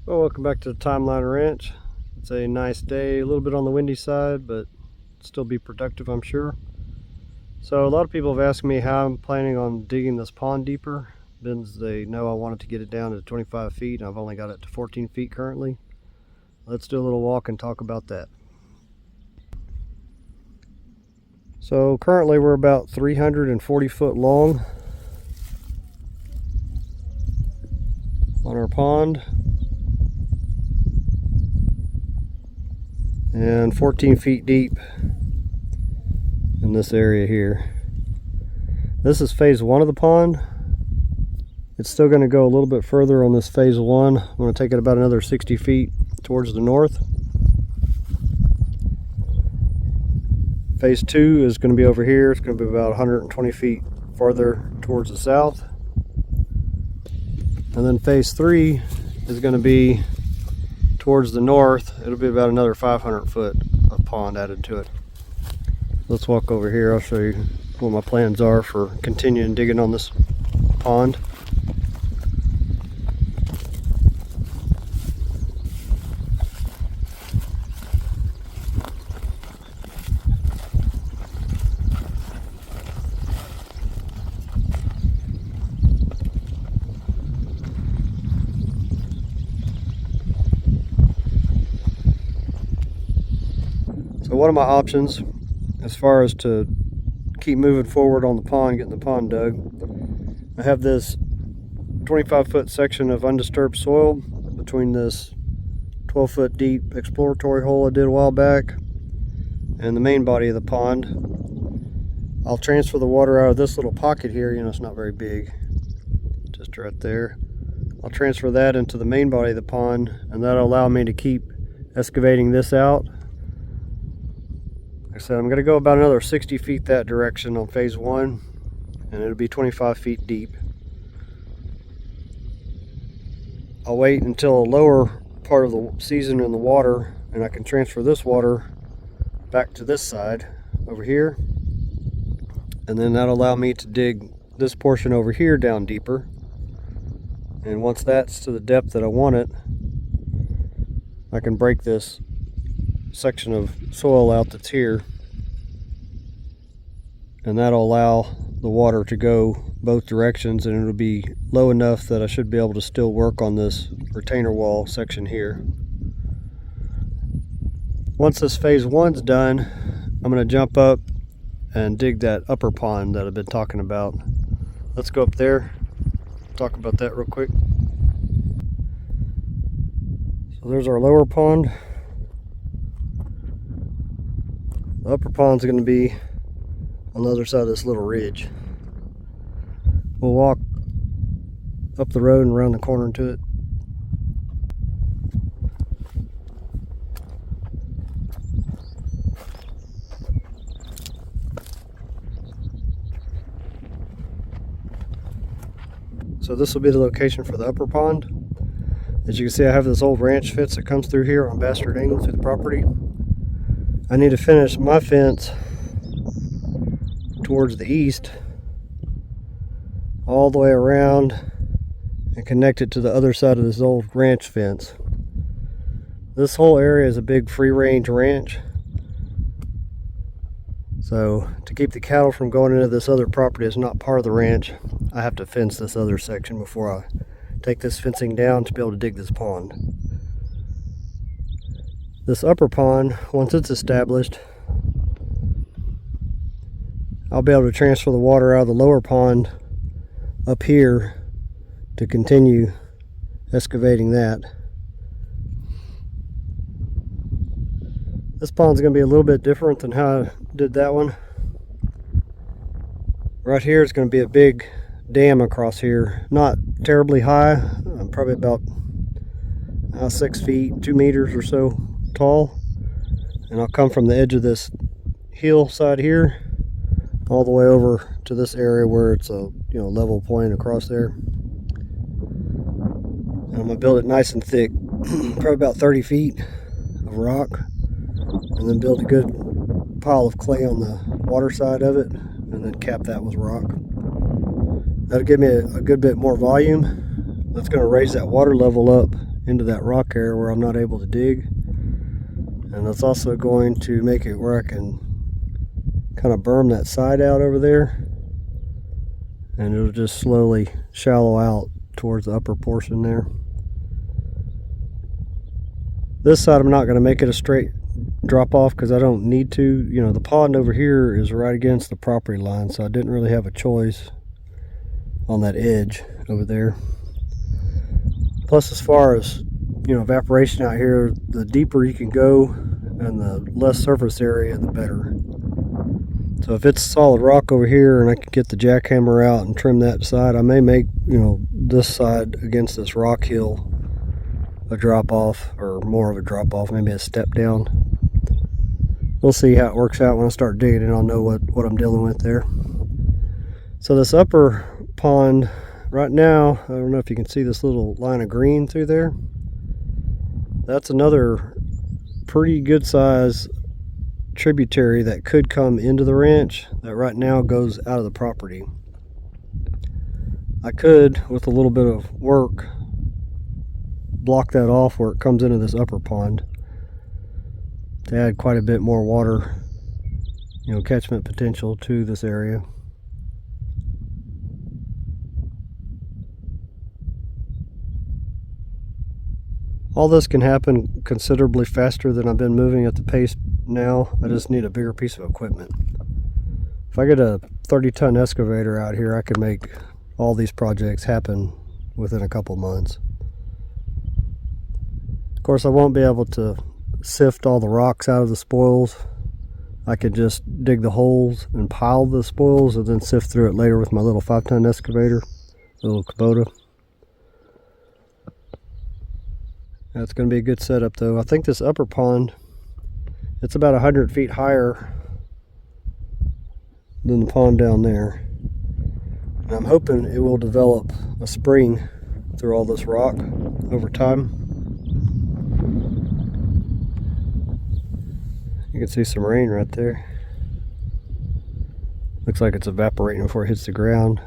Well, welcome back to the Timeline Ranch. It's a nice day, a little bit on the windy side, but still be productive, I'm sure. So a lot of people have asked me how I'm planning on digging this pond deeper. They know I wanted to get it down to 25 feet, and I've only got it to 14 feet currently. Let's do a little walk and talk about that. So currently we're about 340 foot long on our pond, and 14 feet deep in this area here. This is phase one of the pond. It's still going to go a little bit further on this phase one. I'm going to take it about another 60 feet towards the north. Phase two is going to be over here. It's going to be about 120 feet farther towards the south. And then phase three is going to be towards the north. It'll be about another 500 foot of pond added to it. Let's walk over here. I'll show you what my plans are for continuing digging on this pond. So one of my options as far as to keep moving forward on the pond, getting the pond dug, I have this 25 foot section of undisturbed soil between this 12 foot deep exploratory hole I did a while back and the main body of the pond. I'll transfer the water out of this little pocket here. You know, it's not very big, just right there. I'll transfer that into the main body of the pond, and that'll allow me to keep excavating this out. Like I said, I'm going to go about another 60 feet that direction on phase one, and it'll be 25 feet deep. I'll wait until a lower part of the season in the water, and I can transfer this water back to this side over here, and then that'll allow me to dig this portion over here down deeper. And once that's to the depth that I want it, I can break this section of soil out that's here, and that'll allow the water to go both directions, and it'll be low enough that I should be able to still work on this retainer wall section here. Once this phase one's done, I'm going to jump up and dig that upper pond that I've been talking about. Let's go up there, talk about that real quick. So there's our lower pond. The upper pond's going to be on the other side of this little ridge. We'll walk up the road and around the corner into it. So this will be the location for the upper pond. As you can see, I have this old ranch fence that comes through here on Bastard Angle through the property. I need to finish my fence towards the east all the way around and connect it to the other side of this old ranch fence. This whole area is a big free range ranch, so to keep the cattle from going into this other property that's not part of the ranch, I have to fence this other section before I take this fencing down to be able to dig this pond. This upper pond, once it's established, I'll be able to transfer the water out of the lower pond up here to continue excavating that. This pond's going to be a little bit different than how I did that one. Right here is going to be a big dam across here, not terribly high, probably about 6 feet, 2 meters or so tall, and I'll come from the edge of this hillside here all the way over to this area where it's a level point across there, and I'm gonna build it nice and thick, probably about 30 feet of rock, and then build a good pile of clay on the water side of it, and then cap that with rock. That'll give me a good bit more volume. That's going to raise that water level up into that rock area where I'm not able to dig. And that's also going to make it where I can kind of berm that side out over there, and it'll just slowly shallow out towards the upper portion there. This side I'm not going to make it a straight drop off because I don't need to. You know, the pond over here is right against the property line, so I didn't really have a choice on that edge over there. Plus, as far as, you know, evaporation out here, the deeper you can go and the less surface area, the better. So if it's solid rock over here and I can get the jackhammer out and trim that side, I may make, you know, this side against this rock hill a drop off, or more of a drop off, maybe a step down. We'll see how it works out when I start digging, and I'll know what I'm dealing with there. So this upper pond right now, I don't know if you can see this little line of green through there. That's another pretty good size tributary that could come into the ranch that right now goes out of the property. I could, with a little bit of work, block that off where it comes into this upper pond to add quite a bit more water, you know, catchment potential to this area. All this can happen considerably faster than I've been moving at the pace now. I just need a bigger piece of equipment. If I get a 30-ton excavator out here, I can make all these projects happen within a couple months. Of course, I won't be able to sift all the rocks out of the spoils. I could just dig the holes and pile the spoils and then sift through it later with my little 5-ton excavator, little Kubota. That's going to be a good setup though. I think this upper pond, it's about 100 feet higher than the pond down there. And I'm hoping it will develop a spring through all this rock over time. You can see some rain right there. Looks like it's evaporating before it hits the ground.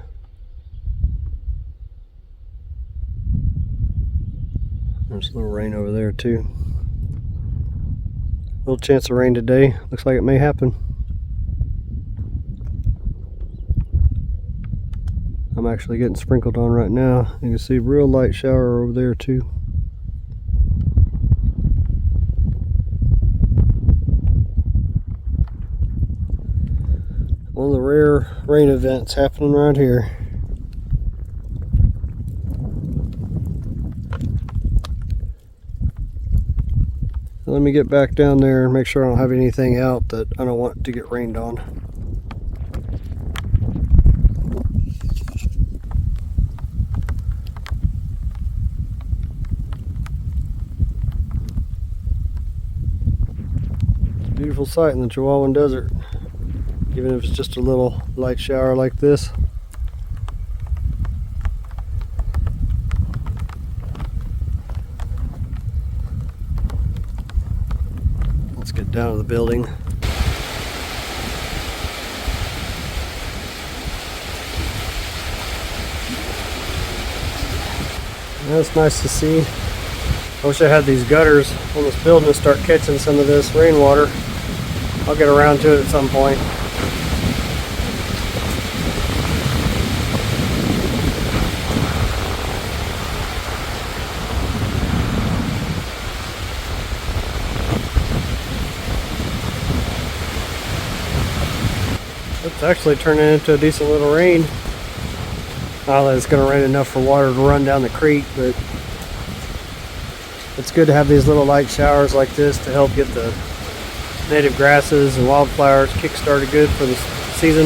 There's a little rain over there too. Little chance of rain today. Looks like it may happen. I'm actually getting sprinkled on right now. You can see a real light shower over there too. One of the rare rain events happening right here. Let me get back down there and make sure I don't have anything out that I don't want to get rained on. It's a beautiful sight in the Chihuahuan Desert, even if it's just a little light shower like this. Let's get down to the building. That's nice to see. I wish I had these gutters on this building to start catching some of this rainwater. I'll get around to it at some point. It's actually turning into a decent little rain. Not that it's going to rain enough for water to run down the creek, but it's good to have these little light showers like this to help get the native grasses and wildflowers kick-started good for the season.